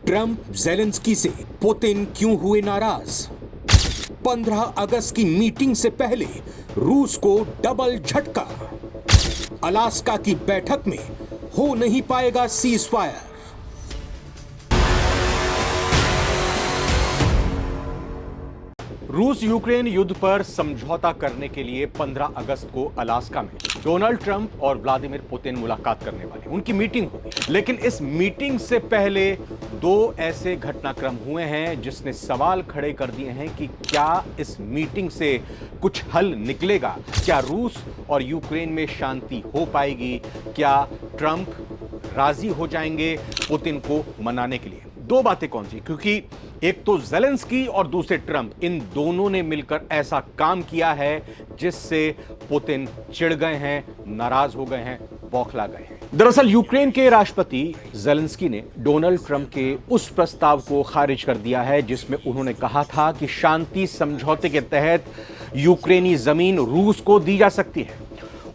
Trump Zelensky से Putin क्यों हुए नाराज? 15 अगस्त की मीटिंग से पहले रूस को डबल झटका। अलास्का की बैठक में हो नहीं पाएगा सीज फायर। रूस यूक्रेन युद्ध पर समझौता करने के लिए 15 अगस्त को अलास्का में डोनाल्ड ट्रंप और व्लादिमीर पुतिन मुलाकात करने वाले, उनकी मीटिंग होगी। लेकिन इस मीटिंग से पहले दो ऐसे घटनाक्रम हुए हैं जिसने सवाल खड़े कर दिए हैं कि क्या इस मीटिंग से कुछ हल निकलेगा? क्या रूस और यूक्रेन में शांति हो पाएगी? क्या ट्रंप राजी हो जाएंगे पुतिन को मनाने के लिए? दो बातें कौन सी? क्योंकि एक तो ज़ेलेंस्की और दूसरे ट्रंप, इन दोनों ने मिलकर ऐसा काम किया है जिससे पुतिन चिढ़ गए हैं, नाराज हो गए हैं, बौखला गए हैं। दरअसल यूक्रेन के राष्ट्रपति ज़ेलेंस्की ने डोनाल्ड ट्रंप के उस प्रस्ताव को खारिज कर दिया है जिसमें उन्होंने कहा था कि शांति समझौते के तहत यूक्रेनी जमीन रूस को दी जा सकती है।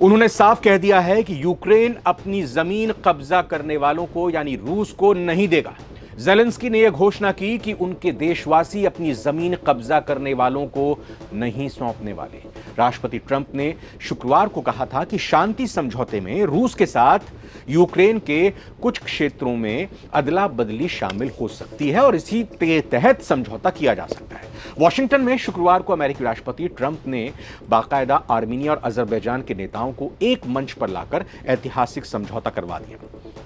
उन्होंने साफ कह दिया है कि यूक्रेन अपनी जमीन कब्जा करने वालों को यानी रूस को नहीं देगा। ज़ेलेंस्की ने यह घोषणा की कि उनके देशवासी अपनी जमीन कब्जा करने वालों को नहीं सौंपने वाले। राष्ट्रपति ट्रंप ने शुक्रवार को कहा था कि शांति समझौते में रूस के साथ यूक्रेन के कुछ क्षेत्रों में अदला बदली शामिल हो सकती है और इसी के तहत समझौता किया जा सकता है। वॉशिंगटन में शुक्रवार को अमेरिकी राष्ट्रपति ट्रंप ने बाकायदा आर्मीनिया और अजरबैजान के नेताओं को एक मंच पर लाकर ऐतिहासिक समझौता करवा दिया।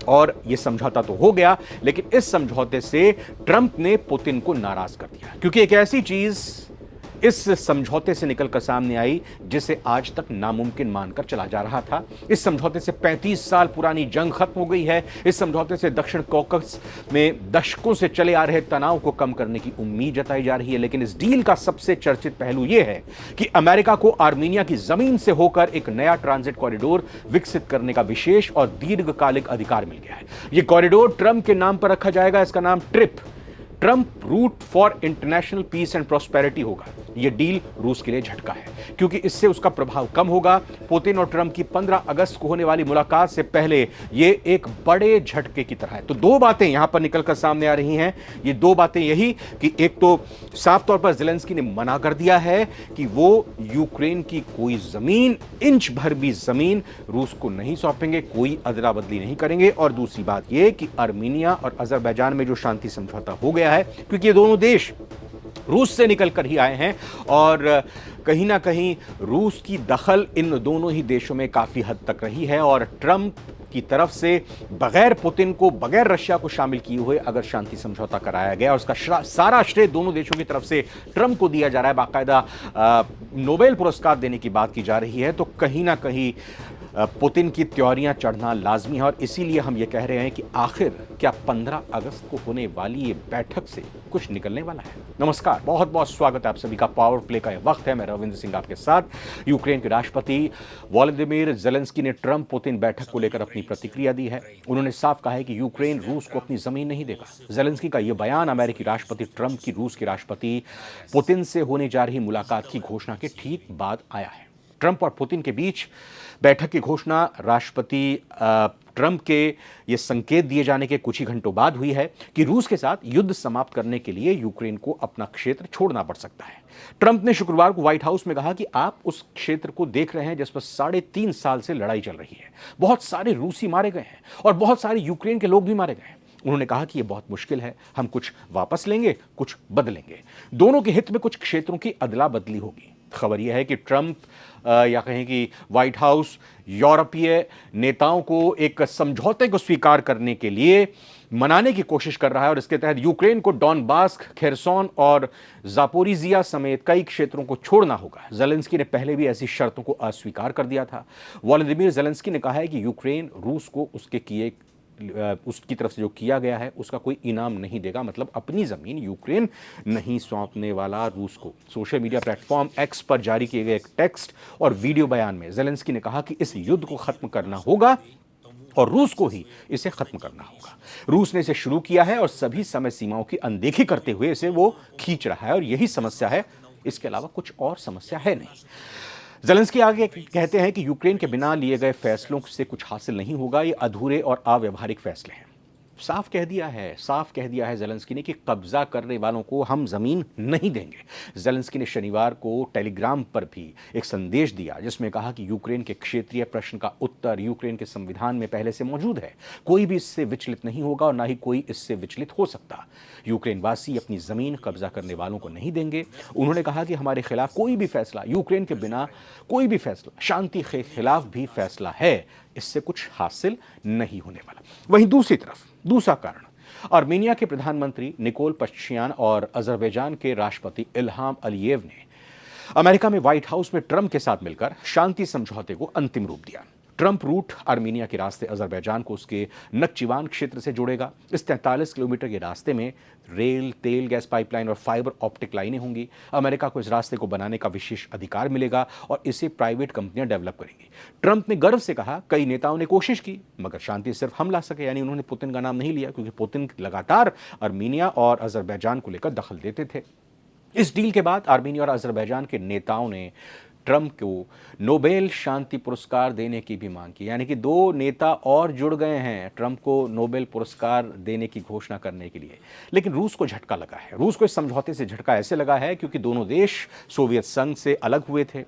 और यह समझौता तो हो गया, लेकिन इस समझौते से ट्रंप ने पुतिन को नाराज कर दिया, क्योंकि एक ऐसी चीज इस समझौते से निकलकर सामने आई जिसे आज तक नामुमकिन मानकर चला जा रहा था। इस समझौते से 35 साल पुरानी जंग खत्म हो गई है। इस समझौते से दक्षिण कॉकस में दशकों से चले आ रहे तनाव को कम करने की उम्मीद जताई जा रही है। लेकिन इस डील का सबसे चर्चित पहलू यह है कि अमेरिका को आर्मीनिया की जमीन से होकर एक नया ट्रांजिट कॉरिडोर विकसित करने का विशेष और दीर्घकालिक अधिकार मिल गया है। यह कॉरिडोर ट्रंप के नाम पर रखा जाएगा। इसका नाम Trump route for international peace and prosperity होगा। यह डील रूस के लिए झटका है, क्योंकि इससे उसका प्रभाव कम होगा। पुतिन और ट्रंप की 15 अगस्त को होने वाली मुलाकात से पहले यह एक बड़े झटके की तरह है। तो दो बातें यहां पर निकलकर सामने आ रही हैं। ये दो बातें यही कि एक तो साफ तौर पर ज़ेलेंस्की ने मना कर दिया है कि वो यूक्रेन की कोई जमीन, इंच भर भी जमीन रूस को नहीं सौंपेंगे, कोई अदला बदली नहीं करेंगे। और दूसरी बात यह कि आर्मीनिया और अजरबैजान में जो शांति समझौता हो गया है, क्योंकि ये दोनों देश रूस से निकलकर ही आए हैं और कहीं ना कहीं रूस की दखल इन दोनों ही देशों में काफी हद तक रही है। और ट्रंप की तरफ से बगैर पुतिन को, बगैर रशिया को शामिल किए हुए अगर शांति समझौता कराया गया और उसका सारा श्रेय दोनों देशों की तरफ से ट्रंप को दिया जा रहा है, बाकायदा नोबेल पुरस्कार देने की बात की जा रही है, तो कहीं ना कहीं पुतिन की त्योरियां चढ़ना लाजमी है। और इसीलिए हम ये कह रहे हैं कि आखिर क्या 15 अगस्त को होने वाली ये बैठक से कुछ निकलने वाला है? नमस्कार, बहुत बहुत स्वागत है आप सभी का। पावर प्ले का यह वक्त है। मैं रविंद्र सिंह आपके साथ। यूक्रेन के राष्ट्रपति व्लादिमीर ज़ेलेंस्की ने ट्रंप पुतिन बैठक को लेकर अपनी प्रतिक्रिया दी है। उन्होंने साफ कहा है कि यूक्रेन रूस को अपनी जमीन नहीं देगा। ज़ेलेंस्की का यह बयान अमेरिकी राष्ट्रपति ट्रंप की रूस के राष्ट्रपति पुतिन से होने जा रही मुलाकात की घोषणा के ठीक बाद आया है। ट्रंप और पुतिन के बीच बैठक की घोषणा राष्ट्रपति ट्रंप के ये संकेत दिए जाने के कुछ ही घंटों बाद हुई है कि रूस के साथ युद्ध समाप्त करने के लिए यूक्रेन को अपना क्षेत्र छोड़ना पड़ सकता है। ट्रंप ने शुक्रवार को व्हाइट हाउस में कहा कि आप उस क्षेत्र को देख रहे हैं जिस पर 3.5 साल से लड़ाई चल रही है। बहुत सारे रूसी मारे गए हैं और बहुत सारे यूक्रेन के लोग भी मारे गए हैं। उन्होंने कहा कि यह बहुत मुश्किल है, हम कुछ वापस लेंगे, कुछ बदलेंगे। दोनों के हित में कुछ क्षेत्रों की अदला बदली होगी। खबर यह है कि ट्रंप या कहें कि व्हाइट हाउस यूरोपीय नेताओं को एक समझौते को स्वीकार करने के लिए मनाने की कोशिश कर रहा है और इसके तहत यूक्रेन को डॉनबास, खेरसोन और जापोरिजिया समेत कई क्षेत्रों को छोड़ना होगा। ज़ेलेंस्की ने पहले भी ऐसी शर्तों को अस्वीकार कर दिया था। व्लादिमीर ज़ेलेंस्की ने कहा है कि यूक्रेन रूस को उसकी तरफ से जो किया गया है उसका कोई इनाम नहीं देगा, मतलब अपनी जमीन यूक्रेन नहीं सौंपने वाला रूस को। सोशल मीडिया प्लेटफॉर्म एक्स पर जारी किए गए एक टेक्स्ट और वीडियो बयान में ज़ेलेंस्की ने कहा कि इस युद्ध को खत्म करना होगा और रूस को ही इसे खत्म करना होगा। रूस ने इसे शुरू किया है और सभी समय सीमाओं की अनदेखी करते हुए इसे वो खींच रहा है और यही समस्या है, इसके अलावा कुछ और समस्या है नहीं। ज़ेलेंस्की आगे कहते हैं कि यूक्रेन के बिना लिए गए फैसलों से कुछ हासिल नहीं होगा, ये अधूरे और अव्यावहारिक फैसले हैं। साफ कह दिया है ज़ेलेंस्की ने कि कब्जा करने वालों को हम ज़मीन नहीं देंगे। ज़ेलेंस्की ने शनिवार को टेलीग्राम पर भी एक संदेश दिया जिसमें कहा कि यूक्रेन के क्षेत्रीय प्रश्न का उत्तर यूक्रेन के संविधान में पहले से मौजूद है, कोई भी इससे विचलित नहीं होगा और ना ही कोई इससे विचलित हो सकता। यूक्रेन वासी अपनी ज़मीन कब्जा करने वालों को नहीं देंगे। उन्होंने कहा कि हमारे खिलाफ कोई भी फैसला, यूक्रेन के बिना कोई भी फैसला, शांति के खिलाफ भी फैसला है, इससे कुछ हासिल नहीं होने वाला। वहीं दूसरी तरफ दूसरा कारण, आर्मेनिया के प्रधानमंत्री निकोल पश्चियान और अजरबैजान के राष्ट्रपति इल्हाम अलीयेव ने अमेरिका में व्हाइट हाउस में ट्रंप के साथ मिलकर शांति समझौते को अंतिम रूप दिया। ट्रंप रूट आर्मेनिया के रास्ते अजरबैजान को उसके नक्चिवान क्षेत्र से जोड़ेगा। इस 43 किलोमीटर के रास्ते में रेल, तेल, गैस पाइपलाइन और फाइबर ऑप्टिक लाइनें होंगी। अमेरिका को इस रास्ते को बनाने का विशेष अधिकार मिलेगा और इसे प्राइवेट कंपनियां डेवलप करेंगी। ट्रंप ने गर्व से कहा, कई नेताओं ने कोशिश की मगर शांति सिर्फ हम ला सके, यानी उन्होंने पुतिन का नाम नहीं लिया क्योंकि पुतिन लगातार आर्मेनिया और अजरबैजान को लेकर दखल देते थे। इस डील के बाद आर्मेनिया और अजरबैजान के नेताओं ने ट्रंप को नोबेल शांति पुरस्कार देने की भी मांग की, यानी कि दो नेता और जुड़ गए हैं ट्रंप को नोबेल पुरस्कार देने की घोषणा करने के लिए। लेकिन रूस को झटका लगा है। रूस को इस समझौते से झटका ऐसे लगा है क्योंकि दोनों देश सोवियत संघ से अलग हुए थे,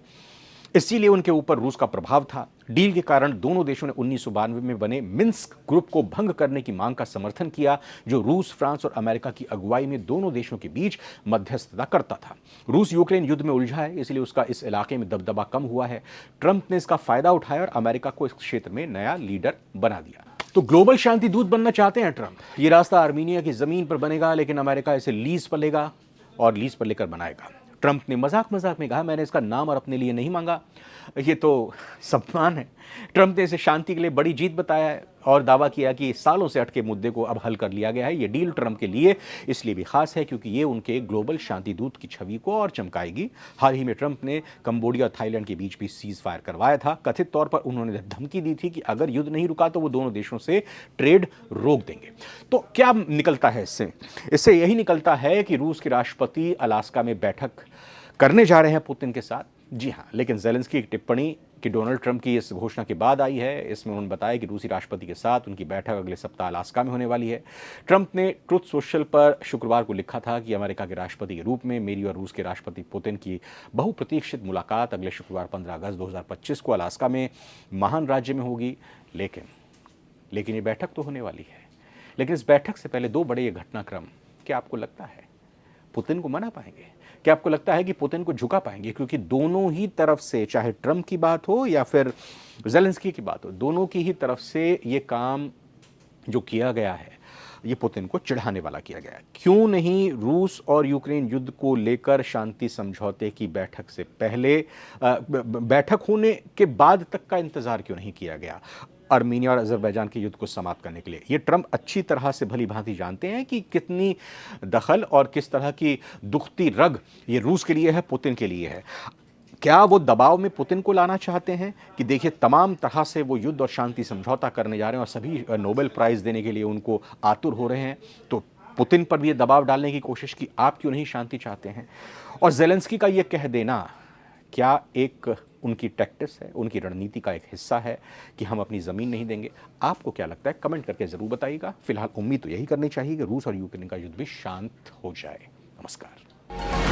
इसीलिए उनके ऊपर रूस का प्रभाव था। डील के कारण दोनों देशों ने 1992 में बने मिन्स्क ग्रुप को भंग करने की मांग का समर्थन किया, जो रूस, फ्रांस और अमेरिका की अगुवाई में दोनों देशों के बीच मध्यस्थता करता था। रूस यूक्रेन युद्ध में उलझा है, इसलिए उसका इस इलाके में दबदबा कम हुआ है। ट्रंप ने इसका फायदा उठाया और अमेरिका को इस क्षेत्र में नया लीडर बना दिया। तो ग्लोबल शांति दूत बनना चाहते हैं ट्रंप। ये रास्ता आर्मेनिया की जमीन पर बनेगा, लेकिन अमेरिका इसे लीज पर लेगा और लीज पर लेकर बनाएगा। ट्रंप ने मजाक मजाक में कहा, मैंने इसका नाम और अपने लिए नहीं मांगा, ये तो सम्मान है। ट्रंप ने इसे शांति के लिए बड़ी जीत बताया है और दावा किया कि सालों से अटके मुद्दे को अब हल कर लिया गया है। ये डील ट्रंप के लिए इसलिए भी खास है क्योंकि ये उनके ग्लोबल शांति दूत की छवि को और चमकाएगी। हाल ही में ट्रंप ने कंबोडिया और थाईलैंड के बीच भी सीज फायर करवाया था। कथित तौर पर उन्होंने धमकी दी थी कि अगर युद्ध नहीं रुका तो वो दोनों देशों से ट्रेड रोक देंगे। तो क्या निकलता है इससे यही निकलता है कि रूस के राष्ट्रपति अलास्का में बैठक करने जा रहे हैं पुतिन के साथ। जी हाँ, लेकिन ज़ेलेंस्की की टिप्पणी कि डोनाल्ड ट्रंप की इस घोषणा के बाद आई है। इसमें उन्होंने बताया कि रूसी राष्ट्रपति के साथ उनकी बैठक अगले सप्ताह अलास्का में होने वाली है। ट्रंप ने ट्रुथ सोशल पर शुक्रवार को लिखा था कि अमेरिका के राष्ट्रपति के रूप में मेरी और रूस के राष्ट्रपति पुतिन की बहुप्रतीक्षित मुलाकात अगले शुक्रवार 15 अगस्त 2025 को अलास्का में महान राज्य में होगी। लेकिन ये बैठक तो होने वाली है, लेकिन इस बैठक से पहले दो बड़े ये घटनाक्रम, क्या आपको लगता है पुतिन को मना पाएंगे? क्या आपको लगता है कि पुतिन को झुका पाएंगे? क्योंकि दोनों ही तरफ से, चाहे ट्रंप की बात हो या फिर ज़ेलेंस्की की बात हो, दोनों की ही तरफ से ये काम जो किया गया है ये पुतिन को चिढ़ाने वाला किया गया है। क्यों नहीं रूस और यूक्रेन युद्ध को लेकर शांति समझौते की बैठक से पहले, बैठक होने के बाद तक का इंतजार क्यों नहीं किया गया आर्मेनिया और अजरबैजान के युद्ध को समाप्त करने के लिए? ये ट्रंप अच्छी तरह से भली भांति जानते हैं कि कितनी दखल और किस तरह की दुखती रग ये रूस के लिए है, पुतिन के लिए है। क्या वो दबाव में पुतिन को लाना चाहते हैं कि देखिए तमाम तरह से वो युद्ध और शांति समझौता करने जा रहे हैं और सभी नोबेल प्राइज़ देने के लिए उनको आतुर हो रहे हैं, तो पुतिन पर भी ये दबाव डालने की कोशिश की आप क्यों नहीं शांति चाहते हैं? और ज़ेलेंस्की का ये कह देना क्या एक उनकी टैक्टिस है, उनकी रणनीति का एक हिस्सा है कि हम अपनी ज़मीन नहीं देंगे? आपको क्या लगता है? कमेंट करके ज़रूर बताइएगा। फिलहाल उम्मीद तो यही करनी चाहिए कि रूस और यूक्रेन का युद्ध भी शांत हो जाए। नमस्कार।